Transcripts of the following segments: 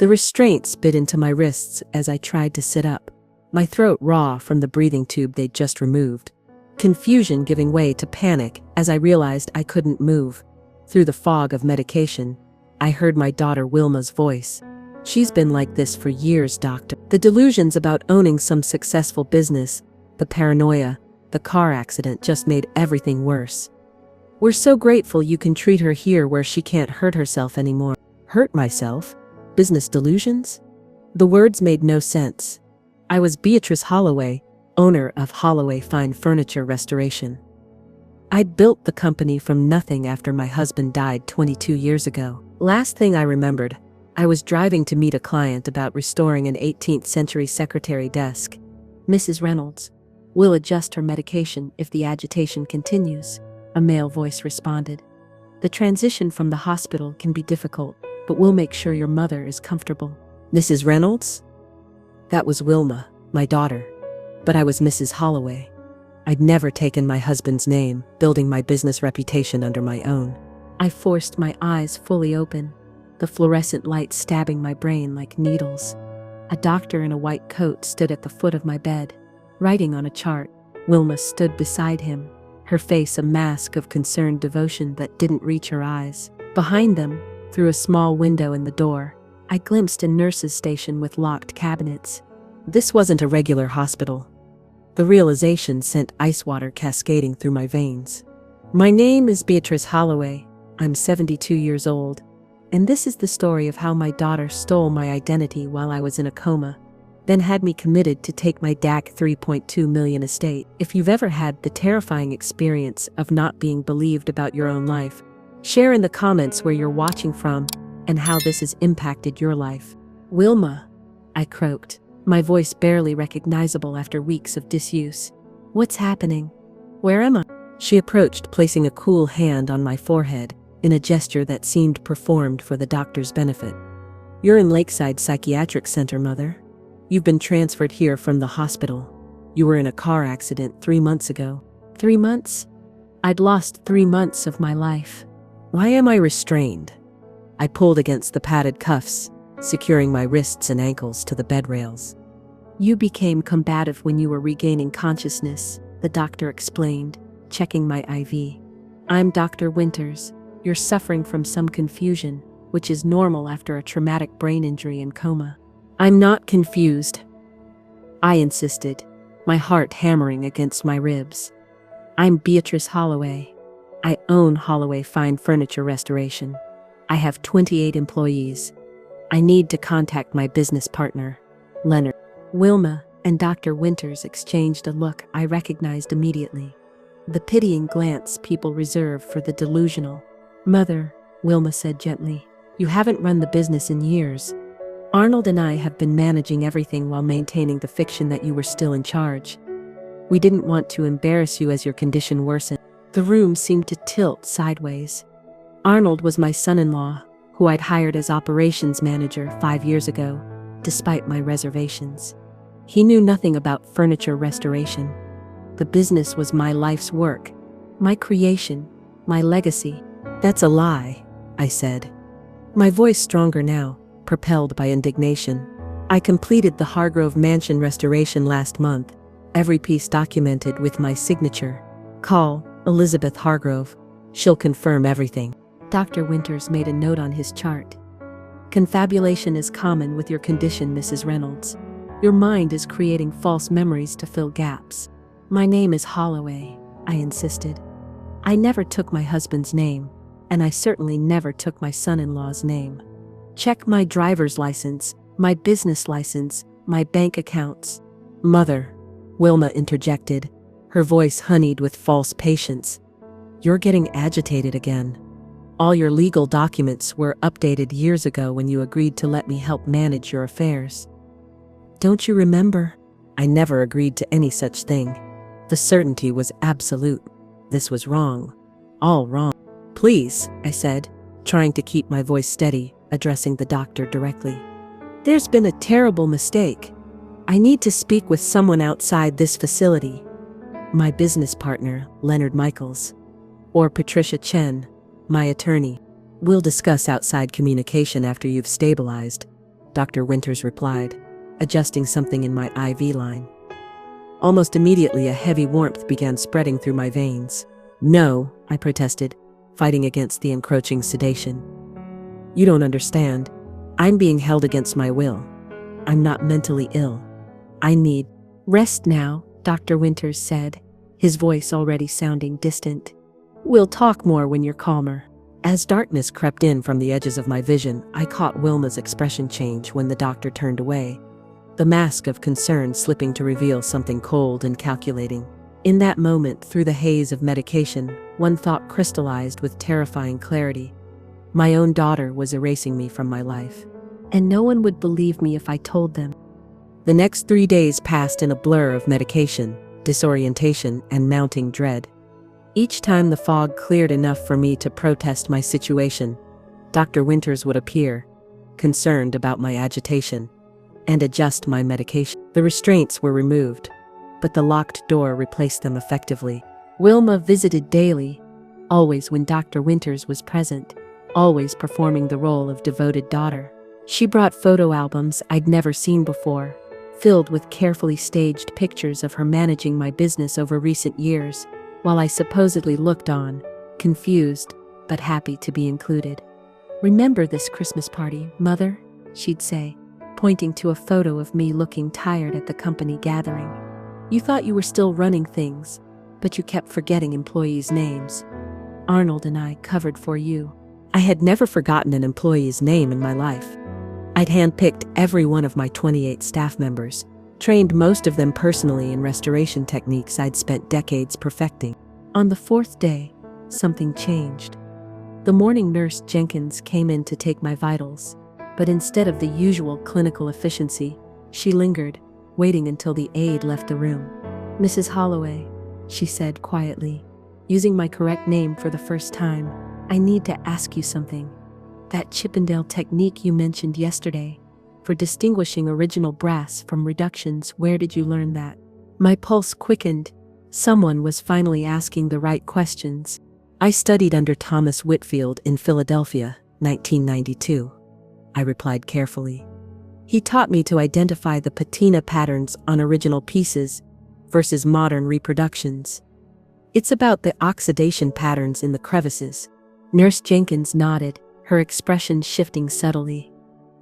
The restraints bit into my wrists as I tried to sit up, my throat raw from the breathing tube they'd just removed. Confusion giving way to panic as I realized I couldn't move. Through the fog of medication, I heard my daughter Wilma's voice. "She's been like this for years, doctor." The delusions about owning some successful business, the paranoia, the car accident just made everything worse. "We're so grateful you can treat her here where she can't hurt herself anymore." Hurt myself? Business delusions? The words made no sense. I was Beatrice Holloway, owner of Holloway Fine Furniture Restoration. I'd built the company from nothing after my husband died 22 years ago. Last thing I remembered, I was driving to meet a client about restoring an 18th century secretary desk. "Mrs. Reynolds, we'll adjust her medication if the agitation continues," a male voice responded. "The transition from the hospital can be difficult, but we'll make sure your mother is comfortable." "Mrs. Reynolds?" That was Wilma, my daughter. But I was Mrs. Holloway. I'd never taken my husband's name, building my business reputation under my own. I forced my eyes fully open, the fluorescent light stabbing my brain like needles. A doctor in a white coat stood at the foot of my bed, writing on a chart. Wilma stood beside him, her face a mask of concerned devotion that didn't reach her eyes. Behind them, through a small window in the door, I glimpsed a nurse's station with locked cabinets. This wasn't a regular hospital. The realization sent ice water cascading through my veins. "My name is Beatrice Holloway. I'm 72 years old. And this is the story of how my daughter stole my identity while I was in a coma, then had me committed to take my DAC 3.2 million estate." If you've ever had the terrifying experience of not being believed about your own life, share in the comments where you're watching from and how this has impacted your life. "Wilma," I croaked, my voice barely recognizable after weeks of disuse. "What's happening? Where am I?" She approached, placing a cool hand on my forehead in a gesture that seemed performed for the doctor's benefit. "You're in Lakeside Psychiatric Center, Mother. You've been transferred here from the hospital. You were in a car accident 3 months ago." 3 months? I'd lost 3 months of my life. "Why am I restrained?" I pulled against the padded cuffs, securing my wrists and ankles to the bed rails. "You became combative when you were regaining consciousness," the doctor explained, checking my IV. "I'm Dr. Winters. You're suffering from some confusion, which is normal after a traumatic brain injury and coma." "I'm not confused," I insisted, my heart hammering against my ribs. "I'm Beatrice Holloway. I own Holloway Fine Furniture Restoration. I have 28 employees. I need to contact my business partner, Leonard." Wilma and Dr. Winters exchanged a look I recognized immediately. The pitying glance people reserve for the delusional. "Mother," Wilma said gently, "you haven't run the business in years. Arnold and I have been managing everything while maintaining the fiction that you were still in charge. We didn't want to embarrass you as your condition worsened." The room seemed to tilt sideways. Arnold was my son-in-law, who I'd hired as operations manager 5 years ago, despite my reservations. He knew nothing about furniture restoration. The business was my life's work, my creation, my legacy. "That's a lie," I said, my voice stronger now, propelled by indignation. "I completed the Hargrove Mansion restoration last month, every piece documented with my signature. Call Elizabeth Hargrove. She'll confirm everything." Dr. Winters made a note on his chart. "Confabulation is common with your condition, Mrs. Reynolds. Your mind is creating false memories to fill gaps." "My name is Holloway," I insisted. "I never took my husband's name, and I certainly never took my son-in-law's name. Check my driver's license, my business license, my bank accounts." "Mother," Wilma interjected, her voice honeyed with false patience, "you're getting agitated again. All your legal documents were updated years ago when you agreed to let me help manage your affairs. Don't you remember? I never agreed to any such thing. The certainty was absolute. This was wrong. All wrong." "Please," I said, trying to keep my voice steady, addressing the doctor directly. "There's been a terrible mistake. I need to speak with someone outside this facility. My business partner, Leonard Michaels. Or Patricia Chen, my attorney. We'll discuss outside communication after you've stabilized." Dr. Winters replied, adjusting something in my IV line. Almost immediately, a heavy warmth began spreading through my veins. No, I protested, fighting against the encroaching sedation. You don't understand. I'm being held against my will. I'm not mentally ill. I need rest now, Dr. Winters said, his voice already sounding distant. We'll talk more when you're calmer. As darkness crept in from the edges of my vision, I caught Wilma's expression change when the doctor turned away, the mask of concern slipping to reveal something cold and calculating. In that moment, through the haze of medication, one thought crystallized with terrifying clarity. My own daughter was erasing me from my life. And no one would believe me if I told them. The next 3 days passed in a blur of medication, disorientation, and mounting dread. Each time the fog cleared enough for me to protest my situation, Dr. Winters would appear, concerned about my agitation, and adjust my medication. The restraints were removed, but the locked door replaced them effectively. Wilma visited daily, always when Dr. Winters was present, always performing the role of devoted daughter. She brought photo albums I'd never seen before, filled with carefully staged pictures of her managing my business over recent years, while I supposedly looked on, confused, but happy to be included. Remember this Christmas party, Mother? She'd say, pointing to a photo of me looking tired at the company gathering. You thought you were still running things, but you kept forgetting employees' names. Arnold and I covered for you. I had never forgotten an employee's name in my life. I'd handpicked every one of my 28 staff members, trained most of them personally in restoration techniques I'd spent decades perfecting. On the 4th day, something changed. The morning nurse Jenkins came in to take my vitals, but instead of the usual clinical efficiency, she lingered, waiting until the aide left the room. Mrs. Holloway, she said quietly, using my correct name for the first time, I need to ask you something. That Chippendale technique you mentioned yesterday, for distinguishing original brass from reductions, where did you learn that? My pulse quickened. Someone was finally asking the right questions. I studied under Thomas Whitfield in Philadelphia, 1992. I replied carefully. He taught me to identify the patina patterns on original pieces versus modern reproductions. It's about the oxidation patterns in the crevices. Nurse Jenkins nodded, her expression shifting subtly.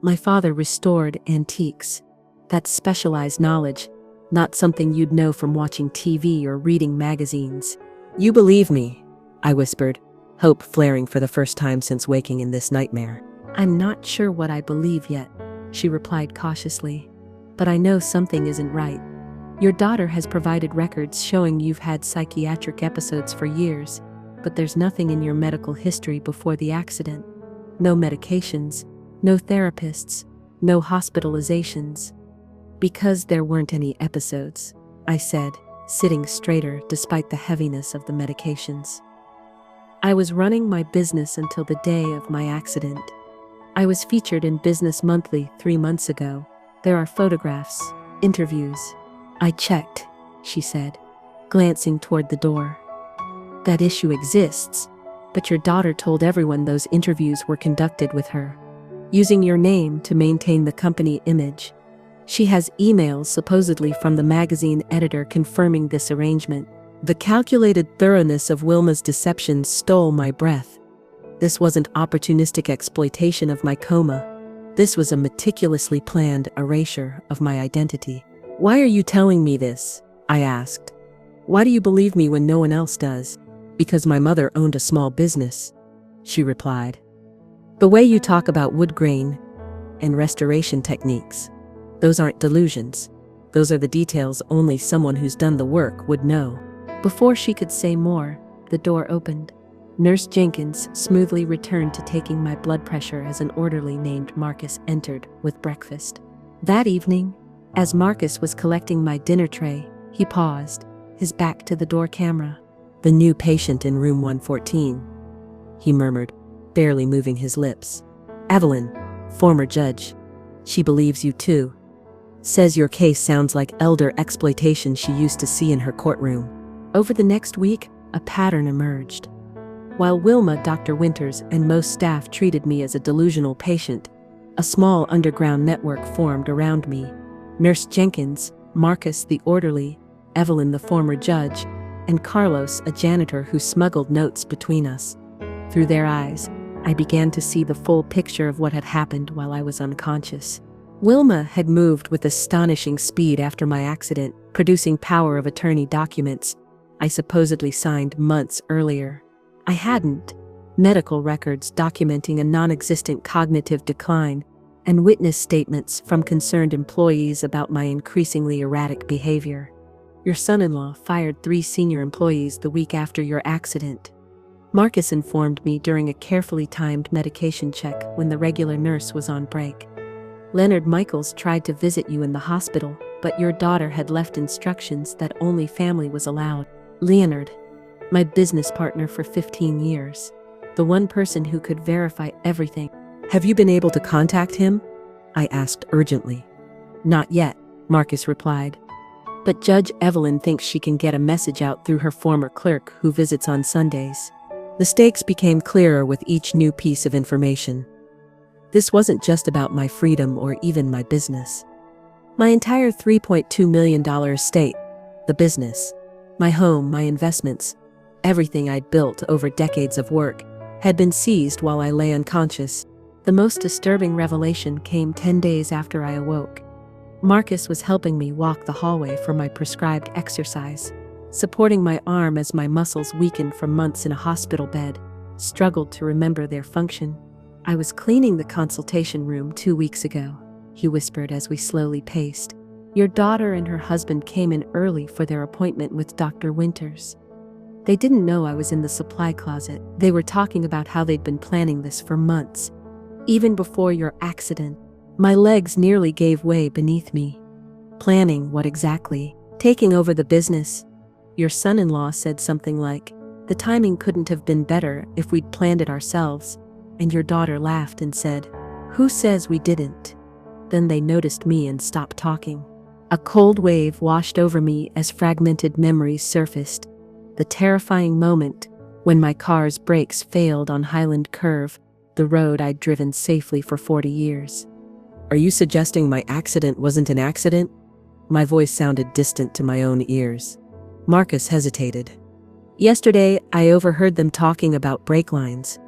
My father restored antiques. That's specialized knowledge, not something you'd know from watching TV or reading magazines. You believe me, I whispered, hope flaring for the first time since waking in this nightmare. I'm not sure what I believe yet, she replied cautiously, but I know something isn't right. Your daughter has provided records showing you've had psychiatric episodes for years, but there's nothing in your medical history before the accident. No medications, no therapists, no hospitalizations. Because there weren't any episodes, I said, sitting straighter despite the heaviness of the medications. I was running my business until the day of my accident. I was featured in Business Monthly 3 months ago. There are photographs, interviews. I checked, she said, glancing toward the door. That issue exists, but your daughter told everyone those interviews were conducted with her, using your name to maintain the company image. She has emails supposedly from the magazine editor confirming this arrangement. The calculated thoroughness of Wilma's deception stole my breath. This wasn't opportunistic exploitation of my coma. This was a meticulously planned erasure of my identity. Why are you telling me this? I asked. Why do you believe me when no one else does? Because my mother owned a small business, she replied. The way you talk about wood grain and restoration techniques, those aren't delusions. Those are the details only someone who's done the work would know. Before she could say more, the door opened. Nurse Jenkins smoothly returned to taking my blood pressure as an orderly named Marcus entered with breakfast. That evening, as Marcus was collecting my dinner tray, he paused, his back to the door camera. The new patient in room 114, he murmured, barely moving his lips. Evelyn, former judge. She believes you too. Says your case sounds like elder exploitation she used to see in her courtroom. Over the next week, a pattern emerged. While Wilma, Dr. Winters, and most staff treated me as a delusional patient, A small underground network formed around me. Nurse Jenkins, Marcus the orderly, Evelyn the former judge, and Carlos, a janitor who smuggled notes between us. Through their eyes, I began to see the full picture of what had happened while I was unconscious. Wilma had moved with astonishing speed after my accident, producing power of attorney documents I supposedly signed months earlier. I hadn't. Medical records documenting a non-existent cognitive decline, and witness statements from concerned employees about my increasingly erratic behavior. Your son-in-law fired 3 senior employees the week after your accident. Marcus informed me during a carefully timed medication check when the regular nurse was on break. Leonard Michaels tried to visit you in the hospital, but your daughter had left instructions that only family was allowed. Leonard, my business partner for 15 years. The one person who could verify everything. Have you been able to contact him? I asked urgently. Not yet, Marcus replied. But Judge Evelyn thinks she can get a message out through her former clerk who visits on Sundays. The stakes became clearer with each new piece of information. This wasn't just about my freedom or even my business. My entire $3.2 million estate, the business, my home, my investments, everything I'd built over decades of work, had been seized while I lay unconscious. The most disturbing revelation came 10 days after I awoke. Marcus was helping me walk the hallway for my prescribed exercise, supporting my arm as my muscles weakened from months in a hospital bed, struggled to remember their function. I was cleaning the consultation room 2 weeks ago, he whispered as we slowly paced. Your daughter and her husband came in early for their appointment with Dr. Winters. They didn't know I was in the supply closet. They were talking about how they'd been planning this for months. Even before your accident, my legs nearly gave way beneath me. Planning what exactly? Taking over the business. Your son-in-law said something like, the timing couldn't have been better if we'd planned it ourselves. And your daughter laughed and said, who says we didn't? Then they noticed me and stopped talking. A cold wave washed over me as fragmented memories surfaced. The terrifying moment when my car's brakes failed on Highland Curve, the road I'd driven safely for 40 years. Are you suggesting my accident wasn't an accident? My voice sounded distant to my own ears. Marcus hesitated. Yesterday, I overheard them talking about brake lines.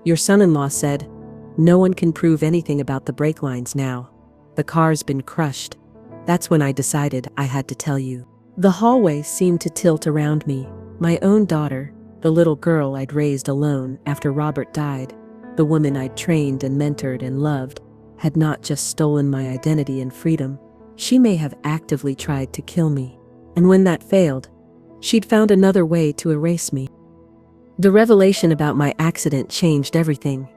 Your son-in-law said, no one can prove anything about the brake lines now. The car's been crushed. That's when I decided I had to tell you. The hallway seemed to tilt around me. My own daughter, the little girl I'd raised alone after Robert died, the woman I'd trained and mentored and loved, had not just stolen my identity and freedom. She may have actively tried to kill me. And when that failed, she'd found another way to erase me. The revelation about my accident changed everything.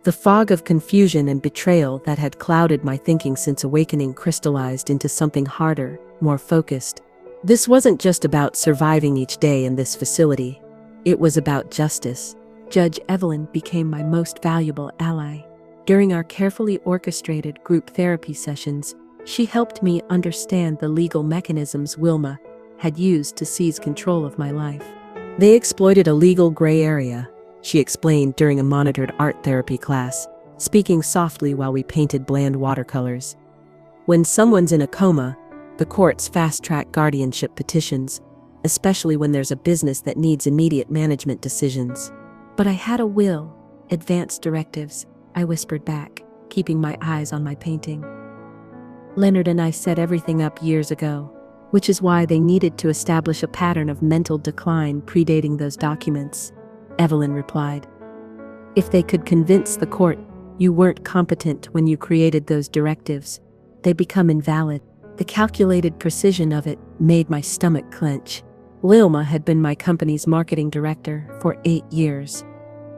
The fog of confusion and betrayal that had clouded my thinking since awakening crystallized into something harder, more focused. This wasn't just about surviving each day in this facility. It was about justice. Judge Evelyn became my most valuable ally. During our carefully orchestrated group therapy sessions, she helped me understand the legal mechanisms Wilma had used to seize control of my life. They exploited a legal gray area, she explained during a monitored art therapy class, speaking softly while we painted bland watercolors. When someone's in a coma, the courts fast-track guardianship petitions, especially when there's a business that needs immediate management decisions. But I had a will, advance directives, I whispered back, keeping my eyes on my painting. Leonard and I set everything up years ago, which is why they needed to establish a pattern of mental decline predating those documents, Evelyn replied. If they could convince the court you weren't competent when you created those directives, they become invalid. The calculated precision of it made my stomach clench. Wilma had been my company's marketing director for 8 years.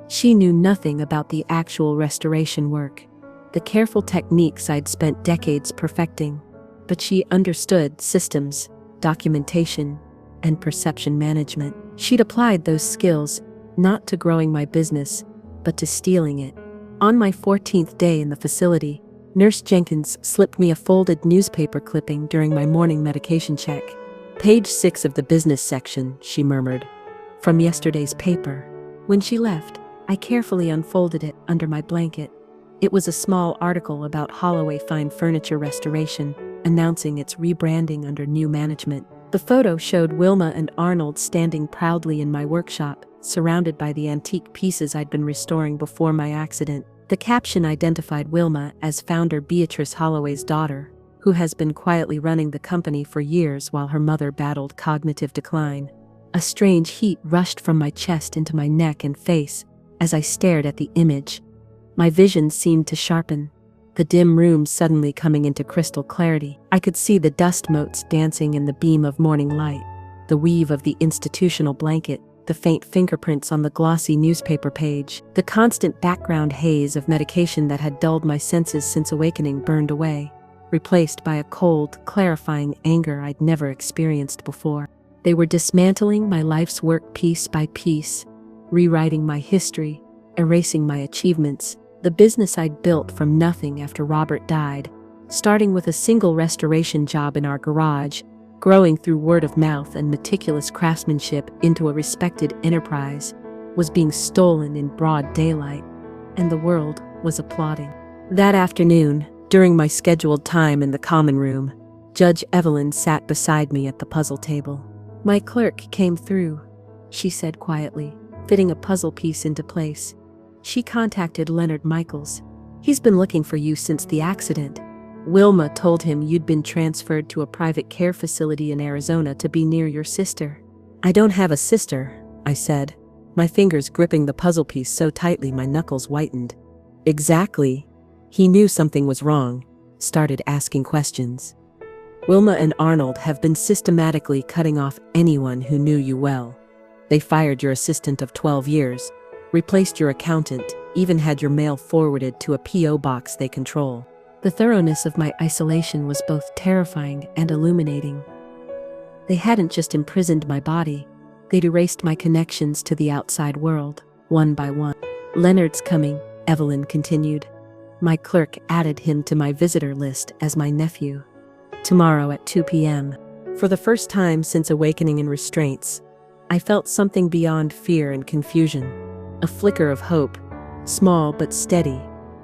She knew nothing about the actual restoration work, the careful techniques I'd spent decades perfecting, but she understood systems, documentation, and perception management. She'd applied those skills not to growing my business, but to stealing it. On my 14th day in the facility, Nurse Jenkins slipped me a folded newspaper clipping during my morning medication check. Page 6 of the business section, she murmured, from yesterday's paper. When she left, I carefully unfolded it under my blanket. It was a small article about Holloway Fine Furniture Restoration, announcing its rebranding under new management. The photo showed Wilma and Arnold standing proudly in my workshop, surrounded by the antique pieces I'd been restoring before my accident. The caption identified Wilma as founder Beatrice Holloway's daughter, who has been quietly running the company for years while her mother battled cognitive decline. A strange heat rushed from my chest into my neck and face as I stared at the image. My vision seemed to sharpen, the dim room suddenly coming into crystal clarity. I could see the dust motes dancing in the beam of morning light, the weave of the institutional blanket, the faint fingerprints on the glossy newspaper page. The constant background haze of medication that had dulled my senses since awakening burned away, replaced by a cold, clarifying anger I'd never experienced before. They were dismantling my life's work piece by piece, rewriting my history, erasing my achievements, the business I'd built from nothing after Robert died, starting with a single restoration job in our garage, growing through word of mouth and meticulous craftsmanship into a respected enterprise, was being stolen in broad daylight, and the world was applauding. That afternoon, during my scheduled time in the common room, Judge Evelyn sat beside me at the puzzle table. "My clerk came through," she said quietly, fitting a puzzle piece into place. "She contacted Leonard Michaels. He's been looking for you since the accident. Wilma told him you'd been transferred to a private care facility in Arizona to be near your sister." "I don't have a sister," I said, my fingers gripping the puzzle piece so tightly my knuckles whitened. "Exactly." He knew something was wrong, started asking questions. "Wilma and Arnold have been systematically cutting off anyone who knew you well. They fired your assistant of 12 years, replaced your accountant, even had your mail forwarded to a P.O. box they control." The thoroughness of my isolation was both terrifying and illuminating. They hadn't just imprisoned my body, they'd erased my connections to the outside world, one by one. "Leonard's coming," Evelyn continued. "My clerk added him to my visitor list as my nephew. Tomorrow at 2 p.m. For the first time since awakening in restraints, I felt something beyond fear and confusion. A flicker of hope, small but steady,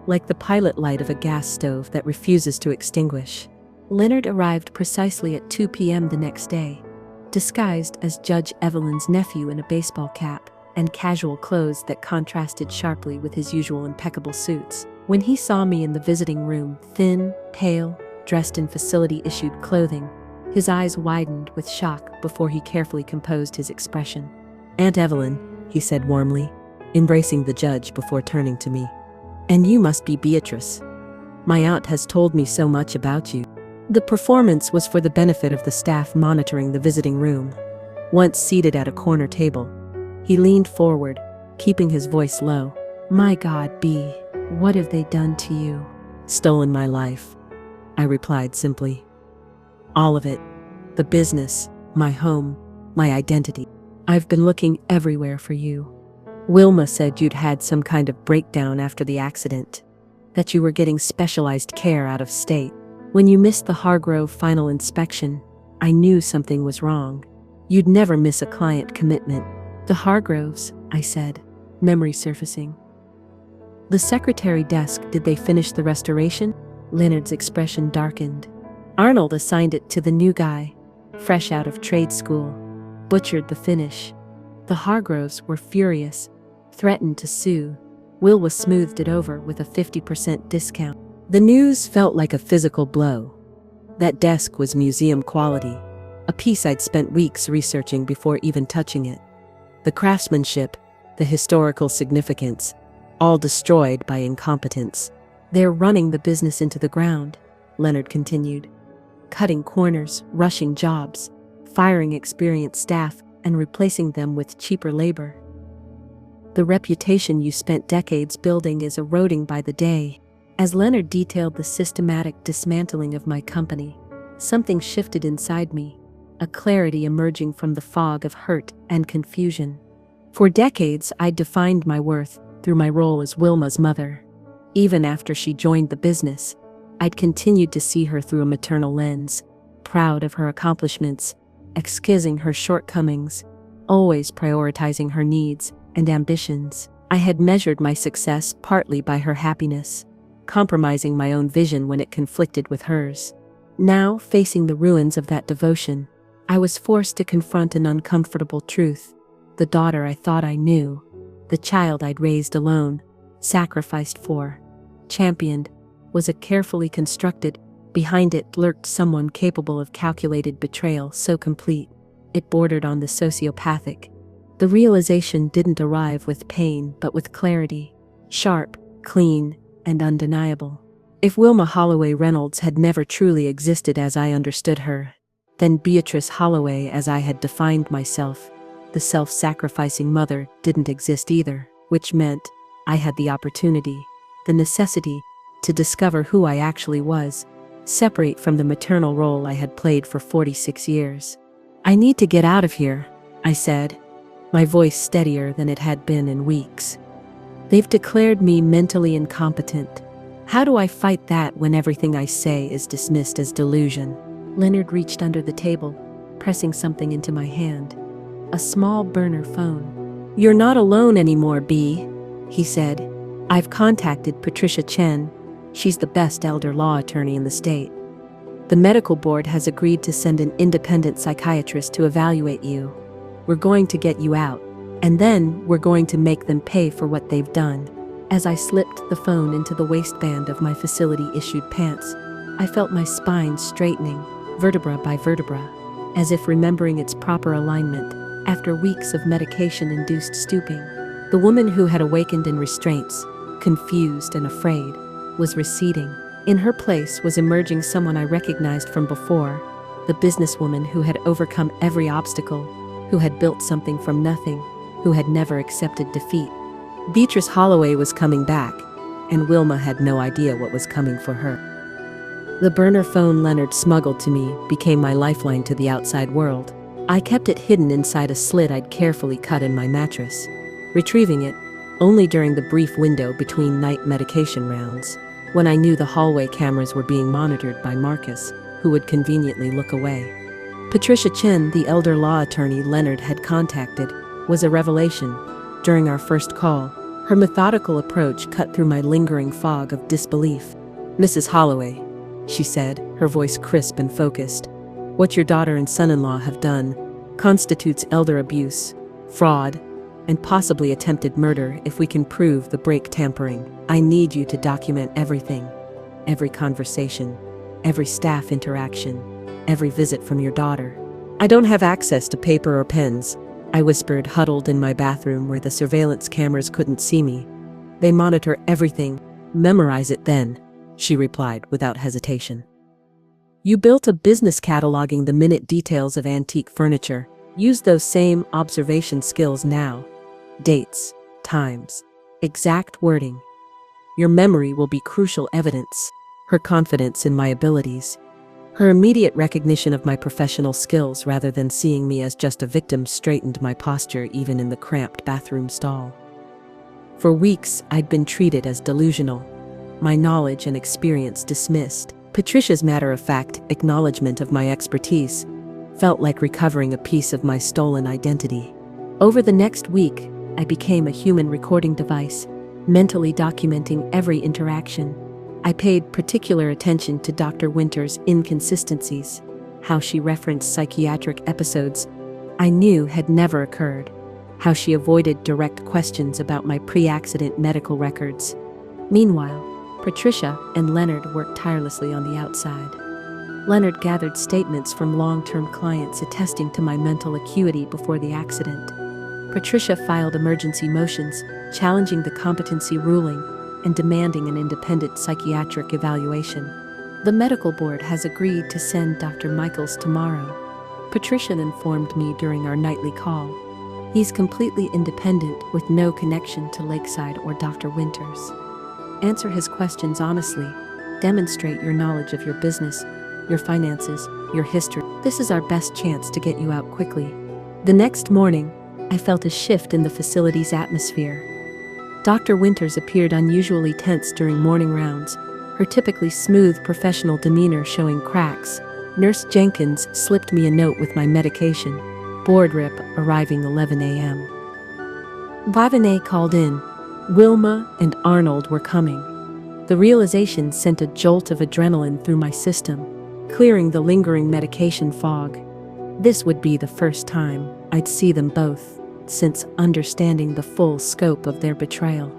like the pilot light of a gas stove that refuses to extinguish. Leonard arrived precisely at 2 p.m. the next day, disguised as Judge Evelyn's nephew in a baseball cap and casual clothes that contrasted sharply with his usual impeccable suits. When he saw me in the visiting room, thin, pale, dressed in facility-issued clothing, his eyes widened with shock before he carefully composed his expression. "Aunt Evelyn," he said warmly, embracing the judge before turning to me. "And you must be Beatrice. My aunt has told me so much about you." The performance was for the benefit of the staff monitoring the visiting room. Once seated at a corner table, he leaned forward, keeping his voice low. "My God, Bea, what have they done to you?" "Stolen my life," I replied simply. "All of it. The business, my home, my identity. I've been looking everywhere for you. Wilma said you'd had some kind of breakdown after the accident, that you were getting specialized care out of state. When you missed the Hargrove final inspection, I knew something was wrong. You'd never miss a client commitment." "The Hargroves," I said, memory surfacing. "The secretary desk, did they finish the restoration?" Leonard's expression darkened. "Arnold assigned it to the new guy, fresh out of trade school. Butchered the finish. The Hargroves were furious, threatened to sue. Will smoothed it over with a 50% discount." The news felt like a physical blow. That desk was museum quality, a piece I'd spent weeks researching before even touching it. The craftsmanship, the historical significance, all destroyed by incompetence. "They're running the business into the ground," Leonard continued. "Cutting corners, rushing jobs, firing experienced staff, and replacing them with cheaper labor. The reputation you spent decades building is eroding by the day." As Leonard detailed the systematic dismantling of my company, something shifted inside me, a clarity emerging from the fog of hurt and confusion. For decades, I'd defined my worth through my role as Wilma's mother. Even after she joined the business, I'd continued to see her through a maternal lens, proud of her accomplishments, excusing her shortcomings, always prioritizing her needs and ambitions. I had measured my success partly by her happiness, compromising my own vision when it conflicted with hers. Now, facing the ruins of that devotion, I was forced to confront an uncomfortable truth. The daughter I thought I knew, the child I'd raised alone, sacrificed for, championed, was a carefully constructed. Behind it lurked someone capable of calculated betrayal so complete, it bordered on the sociopathic. The realization didn't arrive with pain but with clarity, sharp, clean, and undeniable. If Wilma Holloway Reynolds had never truly existed as I understood her, then Beatrice Holloway as I had defined myself, the self-sacrificing mother, didn't exist either, which meant I had the opportunity, the necessity, to discover who I actually was, separate from the maternal role I had played for 46 years. "I need to get out of here," I said, my voice steadier than it had been in weeks. "They've declared me mentally incompetent. How do I fight that when everything I say is dismissed as delusion?" Leonard reached under the table, pressing something into my hand. A small burner phone. "You're not alone anymore, Bea," he said. "I've contacted Patricia Chen. She's the best elder law attorney in the state. The medical board has agreed to send an independent psychiatrist to evaluate you. We're going to get you out, and then we're going to make them pay for what they've done." As I slipped the phone into the waistband of my facility-issued pants, I felt my spine straightening, vertebra by vertebra, as if remembering its proper alignment after weeks of medication-induced stooping. The woman who had awakened in restraints, confused and afraid, was receding. In her place was emerging someone I recognized from before, the businesswoman who had overcome every obstacle, who had built something from nothing, who had never accepted defeat. Beatrice Holloway was coming back, and Wilma had no idea what was coming for her. The burner phone Leonard smuggled to me became my lifeline to the outside world. I kept it hidden inside a slit I'd carefully cut in my mattress, retrieving it only during the brief window between night medication rounds, when I knew the hallway cameras were being monitored by Marcus, who would conveniently look away. Patricia Chen, the elder law attorney Leonard had contacted, was a revelation. During our first call, her methodical approach cut through my lingering fog of disbelief. "Mrs. Holloway," she said, her voice crisp and focused, "what your daughter and son-in-law have done constitutes elder abuse, fraud, and possibly attempted murder if we can prove the break tampering. I need you to document everything, every conversation, every staff interaction, every visit from your daughter." "I don't have access to paper or pens," I whispered, huddled in my bathroom where the surveillance cameras couldn't see me. "They monitor everything. Memorize it then," she replied without hesitation. "You built a business cataloging the minute details of antique furniture. Use those same observation skills now. Dates, times, exact wording. Your memory will be crucial evidence." Her confidence in my abilities, her immediate recognition of my professional skills rather than seeing me as just a victim, straightened my posture even in the cramped bathroom stall. For weeks, I'd been treated as delusional, my knowledge and experience dismissed. Patricia's matter-of-fact acknowledgement of my expertise felt like recovering a piece of my stolen identity. Over the next week, I became a human recording device, mentally documenting every interaction. I paid particular attention to Dr. Winter's inconsistencies, how she referenced psychiatric episodes I knew had never occurred, how she avoided direct questions about my pre-accident medical records. Meanwhile, Patricia and Leonard worked tirelessly on the outside. Leonard gathered statements from long-term clients attesting to my mental acuity before the accident. Patricia filed emergency motions, challenging the competency ruling and demanding an independent psychiatric evaluation. The medical board has agreed to send Dr. Michaels tomorrow, Patricia informed me during our nightly call. He's completely independent with no connection to Lakeside or Dr. Winters. Answer his questions honestly. Demonstrate your knowledge of your business, your finances, your history. This is our best chance to get you out quickly. The next morning, I felt a shift in the facility's atmosphere. Dr. Winters appeared unusually tense during morning rounds, her typically smooth professional demeanor showing cracks. Nurse Jenkins slipped me a note with my medication. Board rip arriving 11 a.m. Vivane called in. Wilma and Arnold were coming. The realization sent a jolt of adrenaline through my system, clearing the lingering medication fog. This would be the first time I'd see them both since understanding the full scope of their betrayal.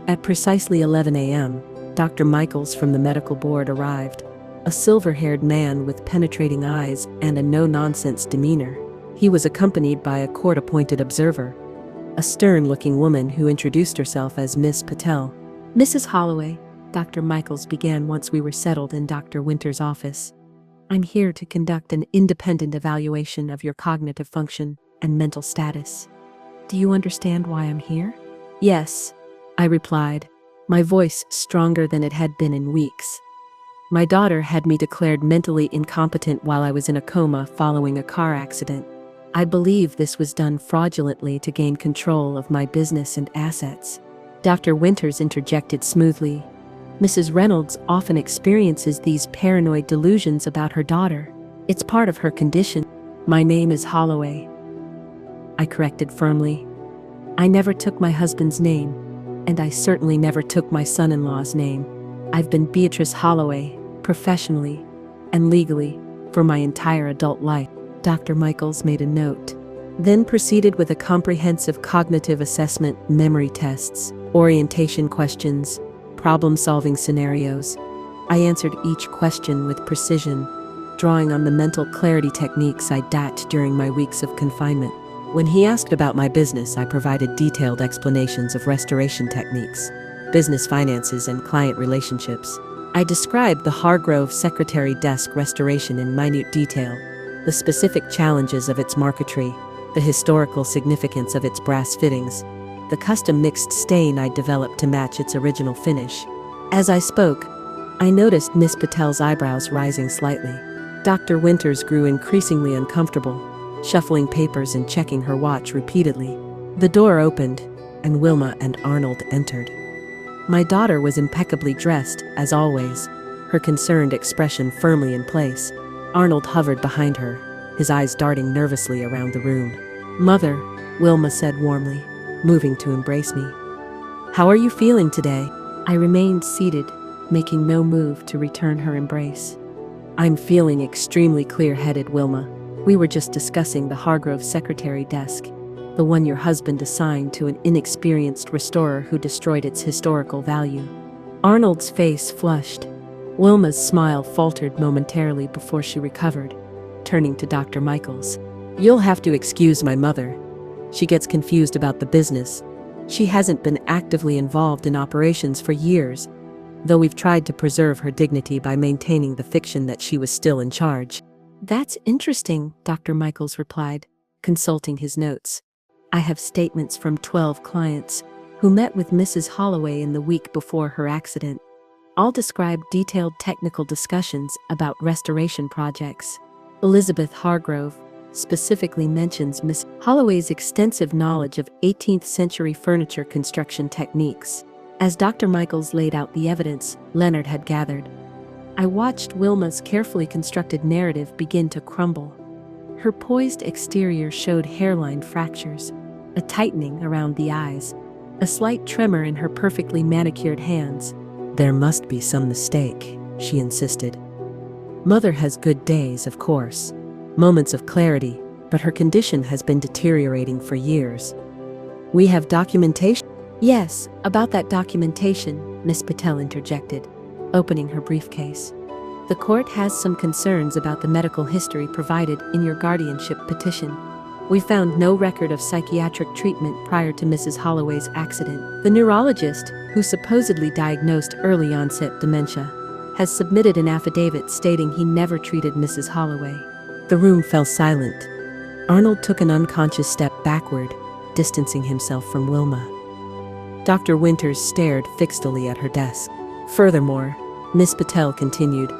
At precisely 11 a.m., Dr. Michaels from the medical board arrived, a silver-haired man with penetrating eyes and a no-nonsense demeanor. He was accompanied by a court-appointed observer, a stern-looking woman who introduced herself as Miss Patel. "Mrs. Holloway," Dr. Michaels began once we were settled in Dr. Winter's office, "I'm here to conduct an independent evaluation of your cognitive function and mental status. Do you understand why I'm here?" "Yes," I replied, my voice stronger than it had been in weeks. My daughter had me declared mentally incompetent while I was in a coma following a car accident. I believe this was done fraudulently to gain control of my business and assets. Dr. Winters interjected smoothly. "Mrs. Reynolds often experiences these paranoid delusions about her daughter. It's part of her condition." "My name is Holloway," I corrected firmly. "I never took my husband's name, and I certainly never took my son-in-law's name. I've been Beatrice Holloway, professionally and legally, for my entire adult life." Dr. Michaels made a note, then proceeded with a comprehensive cognitive assessment, memory tests, orientation questions, problem-solving scenarios. I answered each question with precision, drawing on the mental clarity techniques I DAT during my weeks of confinement. When he asked about my business, I provided detailed explanations of restoration techniques, business finances, and client relationships. I described the Hargrove secretary desk restoration in minute detail, the specific challenges of its marquetry, the historical significance of its brass fittings, the custom mixed stain I developed to match its original finish. As I spoke, I noticed Miss Patel's eyebrows rising slightly. Dr. Winters grew increasingly uncomfortable, shuffling papers and checking her watch repeatedly. The door opened, and Wilma and Arnold entered. My daughter was impeccably dressed, as always, her concerned expression firmly in place. Arnold hovered behind her, his eyes darting nervously around the room. "Mother," Wilma said warmly, moving to embrace me. "How are you feeling today?" I remained seated, making no move to return her embrace. "I'm feeling extremely clear-headed, Wilma. We were just discussing the Hargrove secretary desk, the one your husband assigned to an inexperienced restorer who destroyed its historical value." Arnold's face flushed. Wilma's smile faltered momentarily before she recovered, turning to Dr. Michaels. "You'll have to excuse my mother. She gets confused about the business. She hasn't been actively involved in operations for years, though we've tried to preserve her dignity by maintaining the fiction that she was still in charge." "That's interesting," Dr. Michaels replied, consulting his notes. "I have statements from 12 clients who met with Mrs. Holloway in the week before her accident. All describe detailed technical discussions about restoration projects. Elizabeth Hargrove specifically mentions Miss Holloway's extensive knowledge of 18th century furniture construction techniques." As Dr. Michaels laid out the evidence Leonard had gathered, I watched Wilma's carefully constructed narrative begin to crumble. Her poised exterior showed hairline fractures, a tightening around the eyes, a slight tremor in her perfectly manicured hands. "There must be some mistake," she insisted. "Mother has good days, of course, moments of clarity, but her condition has been deteriorating for years. We have documentation." "Yes, about that documentation," Miss Patel interjected, opening her briefcase. "The court has some concerns about the medical history provided in your guardianship petition. We found no record of psychiatric treatment prior to Mrs. Holloway's accident. The neurologist, who supposedly diagnosed early onset dementia, has submitted an affidavit stating he never treated Mrs. Holloway." The room fell silent. Arnold took an unconscious step backward, distancing himself from Wilma. Dr. Winters stared fixedly at her desk. "Furthermore," Miss Patel continued,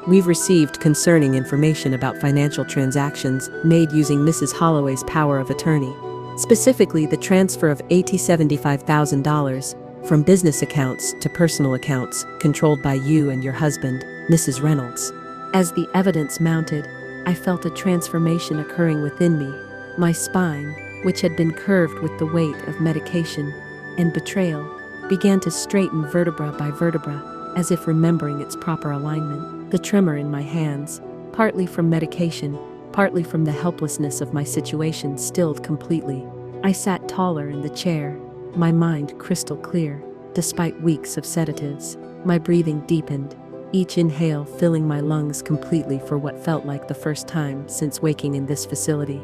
"we've received concerning information about financial transactions made using Mrs. Holloway's power of attorney, specifically the transfer of $75,000 from business accounts to personal accounts controlled by you and your husband, Mrs. Reynolds." As the evidence mounted, I felt a transformation occurring within me. My spine, which had been curved with the weight of medication and betrayal, began to straighten vertebra by vertebra. as if remembering its proper alignment. The tremor in my hands, partly from medication, partly from the helplessness of my situation, stilled completely. I sat taller in the chair, my mind crystal clear, despite weeks of sedatives. My breathing deepened, each inhale filling my lungs completely for what felt like the first time since waking in this facility.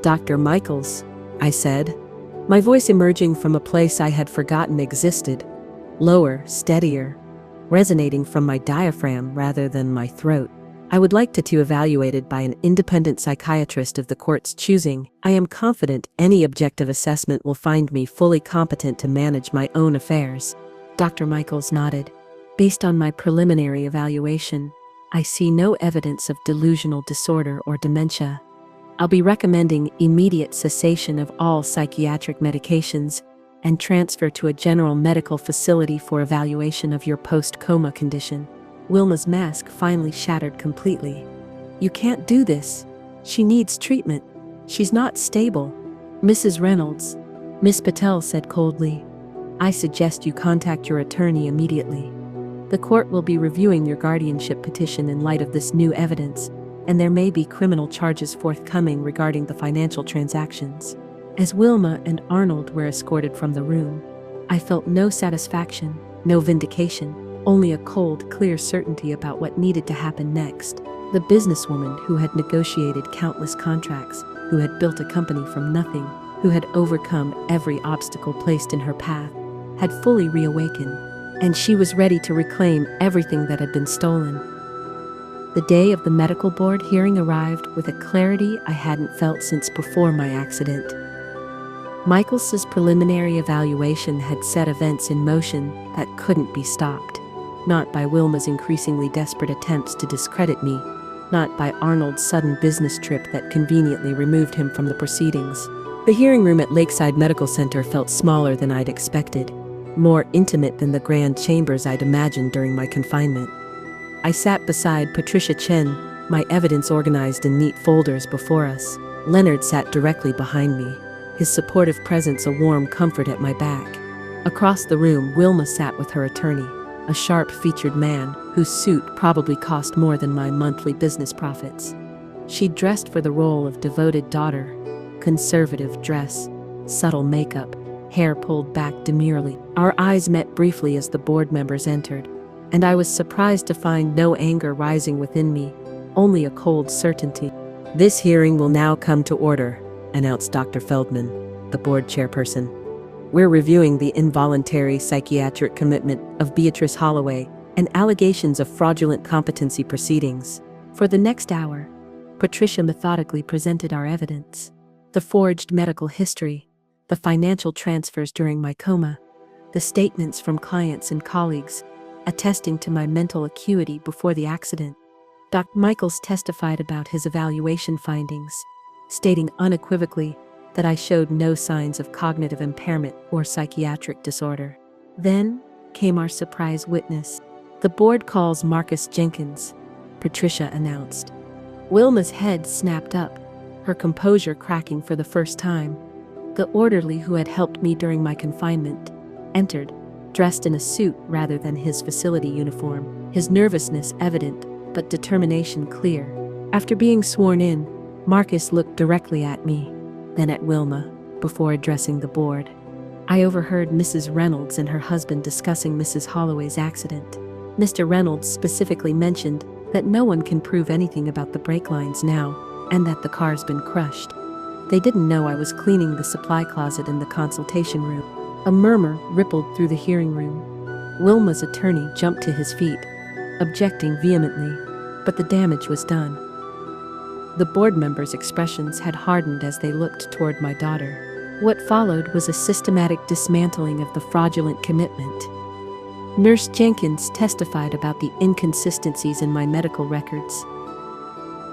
"Dr. Michaels," I said, my voice emerging from a place I had forgotten existed, lower, steadier, resonating from my diaphragm rather than my throat. "I would like to evaluated by an independent psychiatrist of the court's choosing. I am confident any objective assessment will find me fully competent to manage my own affairs." Dr. Michaels nodded. "Based on my preliminary evaluation, I see no evidence of delusional disorder or dementia. I'll be recommending immediate cessation of all psychiatric medications and transfer to a general medical facility for evaluation of your post-coma condition." Wilma's mask finally shattered completely. "You can't do this. She needs treatment. She's not stable." "Mrs. Reynolds," Miss Patel said coldly, "I suggest you contact your attorney immediately. The court will be reviewing your guardianship petition in light of this new evidence, and there may be criminal charges forthcoming regarding the financial transactions." As Wilma and Arnold were escorted from the room, I felt no satisfaction, no vindication, only a cold, clear certainty about what needed to happen next. The businesswoman who had negotiated countless contracts, who had built a company from nothing, who had overcome every obstacle placed in her path, had fully reawakened, and she was ready to reclaim everything that had been stolen. The day of the medical board hearing arrived with a clarity I hadn't felt since before my accident. Michaels's preliminary evaluation had set events in motion that couldn't be stopped. Not by Wilma's increasingly desperate attempts to discredit me, not by Arnold's sudden business trip that conveniently removed him from the proceedings. The hearing room at Lakeside Medical Center felt smaller than I'd expected, more intimate than the grand chambers I'd imagined during my confinement. I sat beside Patricia Chen, my evidence organized in neat folders before us. Leonard sat directly behind me, his supportive presence a warm comfort at my back. Across the room, Wilma sat with her attorney, a sharp-featured man whose suit probably cost more than my monthly business profits. She'd dressed for the role of devoted daughter, conservative dress, subtle makeup, hair pulled back demurely. Our eyes met briefly as the board members entered, and I was surprised to find no anger rising within me, only a cold certainty. "This hearing will now come to order," announced Dr. Feldman, the board chairperson. "We're reviewing the involuntary psychiatric commitment of Beatrice Holloway and allegations of fraudulent competency proceedings." For the next hour, Patricia methodically presented our evidence. The forged medical history, the financial transfers during my coma, the statements from clients and colleagues attesting to my mental acuity before the accident. Dr. Michaels testified about his evaluation findings, stating unequivocally that I showed no signs of cognitive impairment or psychiatric disorder. Then came our surprise witness. "The board calls Marcus Jenkins," Patricia announced. Wilma's head snapped up, her composure cracking for the first time. The orderly who had helped me during my confinement entered, dressed in a suit rather than his facility uniform, his nervousness evident, but determination clear. After being sworn in, Marcus looked directly at me, then at Wilma, before addressing the board. I overheard Mrs. Reynolds and her husband discussing Mrs. Holloway's accident. Mr. Reynolds specifically mentioned that no one can prove anything about the brake lines now, and that the car's been crushed. They didn't know I was cleaning the supply closet in the consultation room. A murmur rippled through the hearing room. Wilma's attorney jumped to his feet, objecting vehemently, but the damage was done. The board members' expressions had hardened as they looked toward my daughter. What followed was a systematic dismantling of the fraudulent commitment. Nurse Jenkins testified about the inconsistencies in my medical records.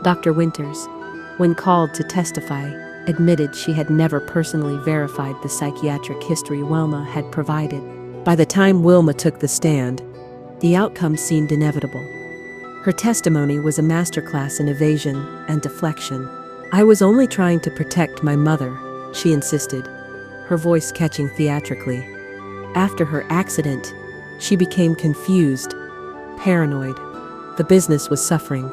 Dr. Winters, when called to testify, admitted she had never personally verified the psychiatric history Wilma had provided. By the time Wilma took the stand, the outcome seemed inevitable. Her testimony was a masterclass in evasion and deflection. "I was only trying to protect my mother," she insisted, her voice catching theatrically. "After her accident, she became confused, paranoid. The business was suffering.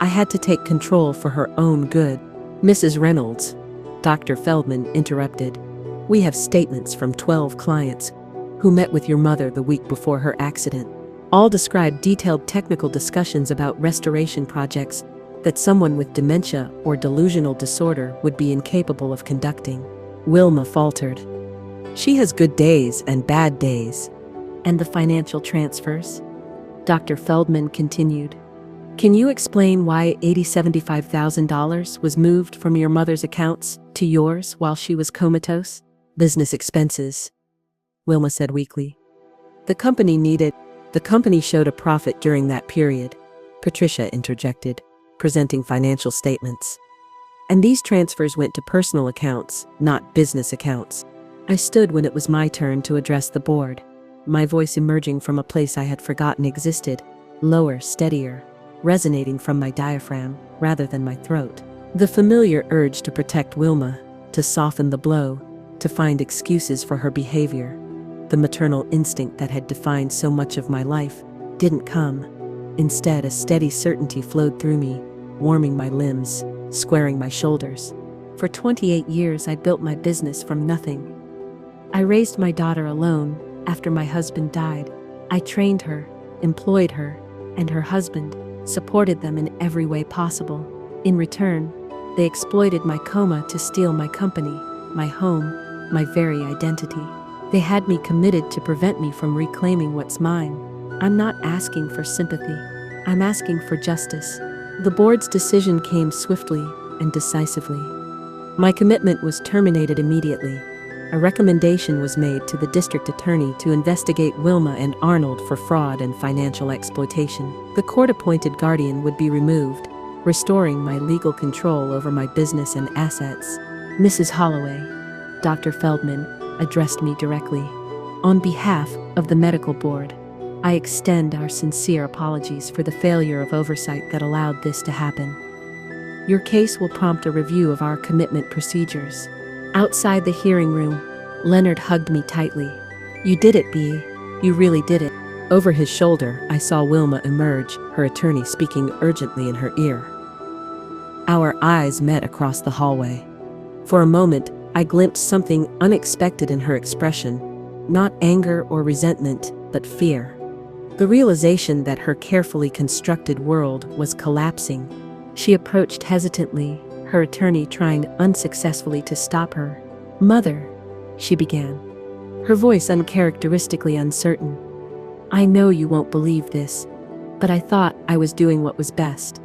I had to take control for her own good. Mrs. Reynolds, Dr. Feldman interrupted. We have statements from 12 clients who met with your mother the week before her accident. All described detailed technical discussions about restoration projects that someone with dementia or delusional disorder would be incapable of conducting. Wilma faltered. She has good days and bad days. And the financial transfers? Dr. Feldman continued. Can you explain why $75,000 was moved from your mother's accounts to yours while she was comatose? Business expenses, Wilma said weakly. The company showed a profit during that period, Patricia interjected, presenting financial statements. And these transfers went to personal accounts, not business accounts. I stood when it was my turn to address the board, my voice emerging from a place I had forgotten existed, lower, steadier, resonating from my diaphragm rather than my throat. The familiar urge to protect Wilma, to soften the blow, to find excuses for her behavior. The maternal instinct that had defined so much of my life didn't come. Instead, a steady certainty flowed through me, warming my limbs, squaring my shoulders. For 28 years, I built my business from nothing. I raised my daughter alone after my husband died. I trained her, employed her, and her husband, supported them in every way possible. In return, they exploited my coma to steal my company, my home, my very identity. They had me committed to prevent me from reclaiming what's mine. I'm not asking for sympathy. I'm asking for justice. The board's decision came swiftly and decisively. My commitment was terminated immediately. A recommendation was made to the district attorney to investigate Wilma and Arnold for fraud and financial exploitation. The court-appointed guardian would be removed, restoring my legal control over my business and assets. Mrs. Holloway, Dr. Feldman addressed me directly. On behalf of the medical board, I extend our sincere apologies for the failure of oversight that allowed this to happen. Your case will prompt a review of our commitment procedures. Outside the hearing room, Leonard hugged me tightly. You did it, Bea. You really did it. Over his shoulder, I saw Wilma emerge, her attorney speaking urgently in her ear. Our eyes met across the hallway. For a moment, I glimpsed something unexpected in her expression, not anger or resentment, but fear. The realization that her carefully constructed world was collapsing. She approached hesitantly, her attorney trying unsuccessfully to stop her. Mother, she began, her voice uncharacteristically uncertain. I know you won't believe this, but I thought I was doing what was best.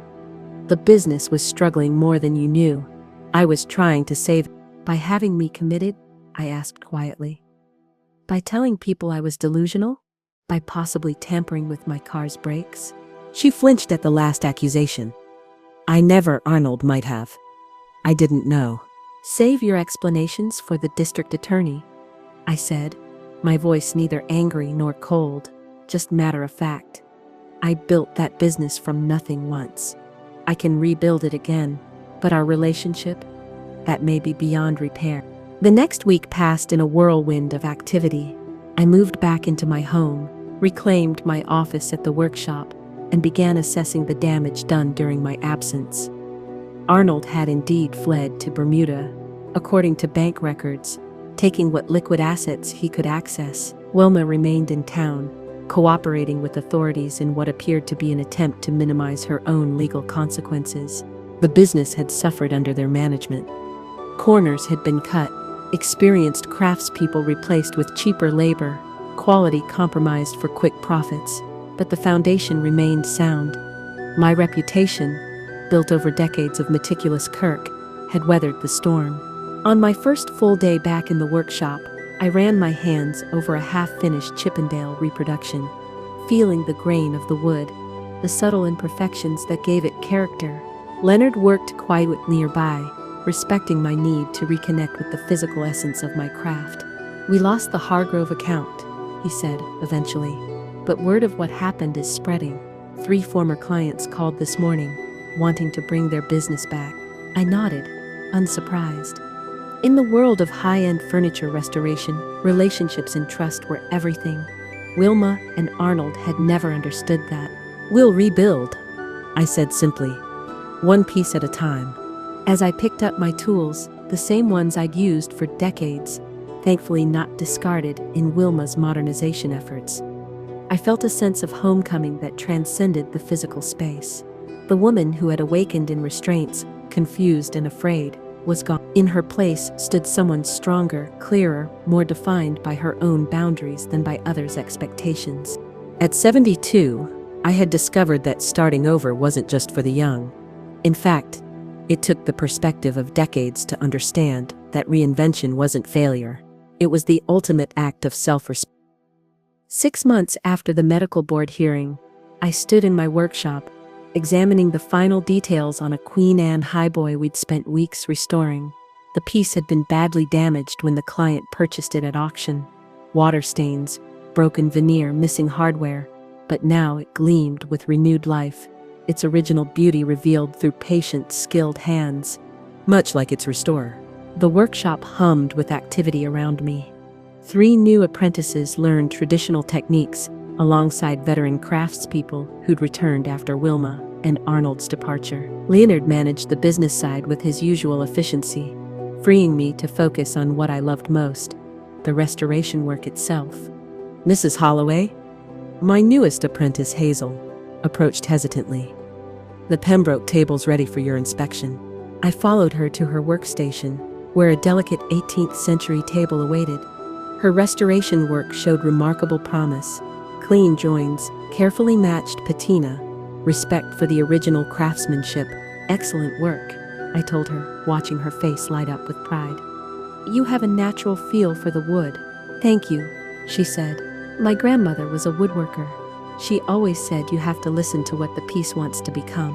The business was struggling more than you knew. I was trying to save it. By having me committed? I asked quietly. By telling people I was delusional? By possibly tampering with my car's brakes? She flinched at the last accusation. I never. Arnold might have. I didn't know. Save your explanations for the district attorney, I said, my voice neither angry nor cold, just matter of fact. I built that business from nothing once. I can rebuild it again, but our relationship, that may be beyond repair. The next week passed in a whirlwind of activity. I moved back into my home, reclaimed my office at the workshop, and began assessing the damage done during my absence. Arnold had indeed fled to Bermuda, according to bank records, taking what liquid assets he could access. Wilma remained in town, cooperating with authorities in what appeared to be an attempt to minimize her own legal consequences. The business had suffered under their management. Corners had been cut, experienced craftspeople replaced with cheaper labor, quality compromised for quick profits, but the foundation remained sound. My reputation, built over decades of meticulous work, had weathered the storm. On my first full day back in the workshop, I ran my hands over a half-finished Chippendale reproduction, feeling the grain of the wood, the subtle imperfections that gave it character. Leonard worked quietly nearby, respecting my need to reconnect with the physical essence of my craft. We lost the Hargrove account, he said, eventually. But word of what happened is spreading. 3 former clients called this morning, wanting to bring their business back. I nodded, unsurprised. In the world of high-end furniture restoration, relationships and trust were everything. Wilma and Arnold had never understood that. "We'll rebuild," I said simply, one piece at a time. As I picked up my tools, the same ones I'd used for decades, thankfully not discarded in Wilma's modernization efforts, I felt a sense of homecoming that transcended the physical space. The woman who had awakened in restraints, confused and afraid, was gone. In her place stood someone stronger, clearer, more defined by her own boundaries than by others' expectations. At 72, I had discovered that starting over wasn't just for the young. In fact, it took the perspective of decades to understand that reinvention wasn't failure. It was the ultimate act of self-respect. 6 months after the medical board hearing, I stood in my workshop, examining the final details on a Queen Anne highboy we'd spent weeks restoring. The piece had been badly damaged when the client purchased it at auction. Water stains, broken veneer, missing hardware, but now it gleamed with renewed life, its original beauty revealed through patient, skilled hands, much like its restorer. The workshop hummed with activity around me. 3 new apprentices learned traditional techniques alongside veteran craftspeople who'd returned after Wilma and Arnold's departure. Leonard managed the business side with his usual efficiency, freeing me to focus on what I loved most, the restoration work itself. "Mrs. Holloway?" My newest apprentice, Hazel, approached hesitantly. "The Pembroke table's ready for your inspection." I followed her to her workstation, where a delicate 18th century table awaited. Her restoration work showed remarkable promise. Clean joins, carefully matched patina, respect for the original craftsmanship. "Excellent work," I told her, watching her face light up with pride. "You have a natural feel for the wood." "Thank you," she said. "My grandmother was a woodworker. She always said you have to listen to what the piece wants to become."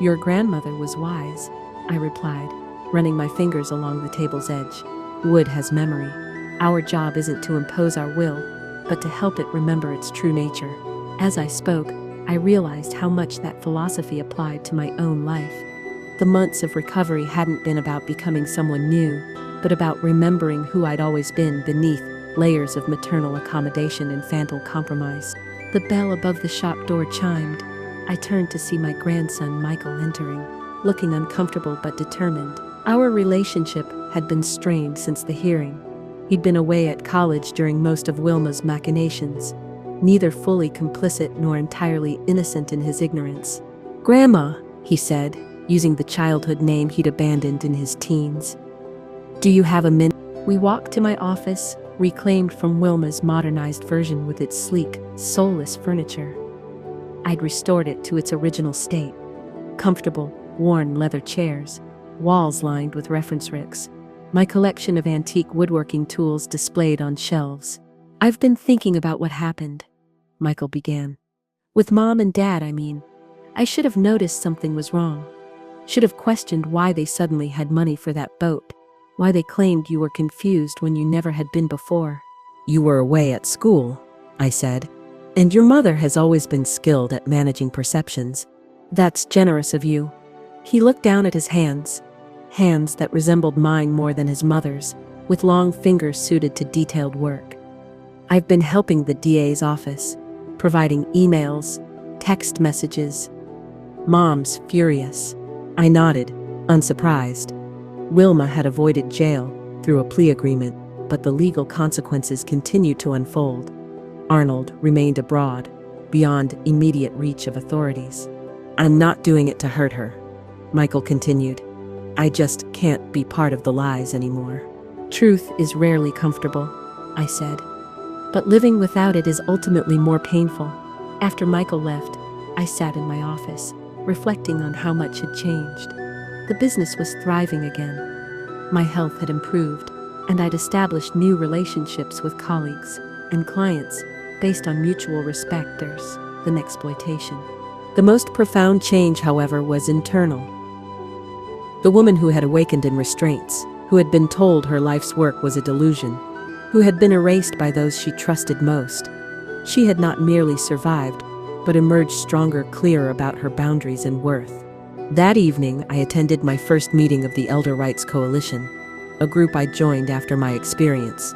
"Your grandmother was wise," I replied, running my fingers along the table's edge. "Wood has memory. Our job isn't to impose our will, but to help it remember its true nature." As I spoke, I realized how much that philosophy applied to my own life. The months of recovery hadn't been about becoming someone new, but about remembering who I'd always been beneath layers of maternal accommodation and infantile compromise. The bell above the shop door chimed. I turned to see my grandson Michael entering, looking uncomfortable but determined. Our relationship had been strained since the hearing. He'd been away at college during most of Wilma's machinations, neither fully complicit nor entirely innocent in his ignorance. "Grandma," he said, using the childhood name he'd abandoned in his teens. "Do you have a minute?" We walked to my office, reclaimed from Wilma's modernized version with its sleek, soulless furniture. I'd restored it to its original state. Comfortable, worn leather chairs, walls lined with reference ricks, my collection of antique woodworking tools displayed on shelves. "I've been thinking about what happened," Michael began. "With Mom and Dad, I mean. I should have noticed something was wrong. Should have questioned why they suddenly had money for that boat. Why they claimed you were confused when you never had been before." "You were away at school," I said, "and your mother has always been skilled at managing perceptions." "That's generous of you." He looked down at his hands that resembled mine more than his mother's, with long fingers suited to detailed work. "I've been helping the DA's office, providing emails, text messages." "Mom's furious." I nodded, unsurprised. Wilma had avoided jail through a plea agreement, but the legal consequences continued to unfold. Arnold remained abroad, beyond immediate reach of authorities. "I'm not doing it to hurt her," Michael continued. "I just can't be part of the lies anymore." "Truth is rarely comfortable," I said. "But living without it is ultimately more painful." After Michael left, I sat in my office, reflecting on how much had changed. The business was thriving again. My health had improved, and I'd established new relationships with colleagues and clients based on mutual respect than exploitation. The most profound change, however, was internal. The woman who had awakened in restraints, who had been told her life's work was a delusion, who had been erased by those she trusted most, she had not merely survived, but emerged stronger, clearer about her boundaries and worth. That evening, I attended my first meeting of the Elder Rights Coalition, a group I joined after my experience.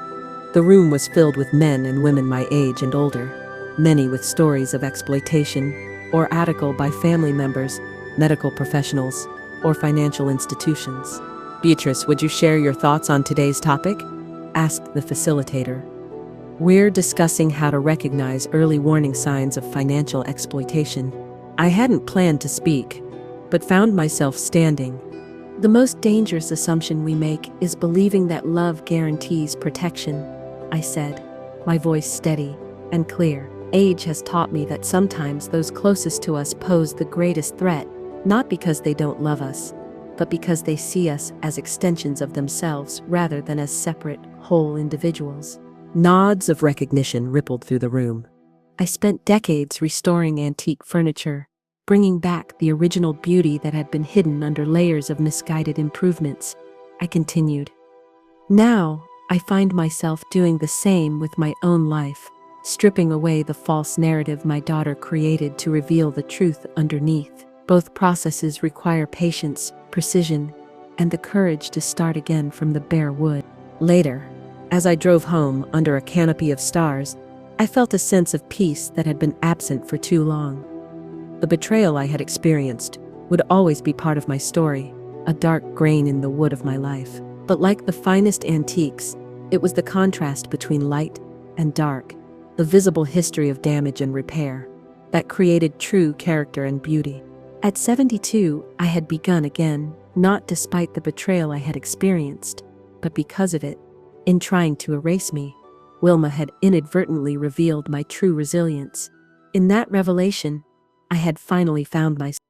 The room was filled with men and women my age and older, many with stories of exploitation or article by family members, medical professionals, or financial institutions. Beatrice, would you share your thoughts on today's topic? Asked the facilitator. We're discussing how to recognize early warning signs of financial exploitation. I hadn't planned to speak, but found myself standing. The most dangerous assumption we make is believing that love guarantees protection, I said, my voice steady and clear. Age has taught me that sometimes those closest to us pose the greatest threat, not because they don't love us, but because they see us as extensions of themselves rather than as separate, whole individuals. Nods of recognition rippled through the room. I spent decades restoring antique furniture, bringing back the original beauty that had been hidden under layers of misguided improvements. I continued. Now, I find myself doing the same with my own life, stripping away the false narrative my daughter created to reveal the truth underneath. Both processes require patience, precision, and the courage to start again from the bare wood. Later, as I drove home under a canopy of stars, I felt a sense of peace that had been absent for too long. The betrayal I had experienced would always be part of my story, a dark grain in the wood of my life. But like the finest antiques, it was the contrast between light and dark, the visible history of damage and repair, that created true character and beauty. At 72, I had begun again, not despite the betrayal I had experienced, but because of it. In trying to erase me, Wilma had inadvertently revealed my true resilience. In that revelation, I had finally found myself.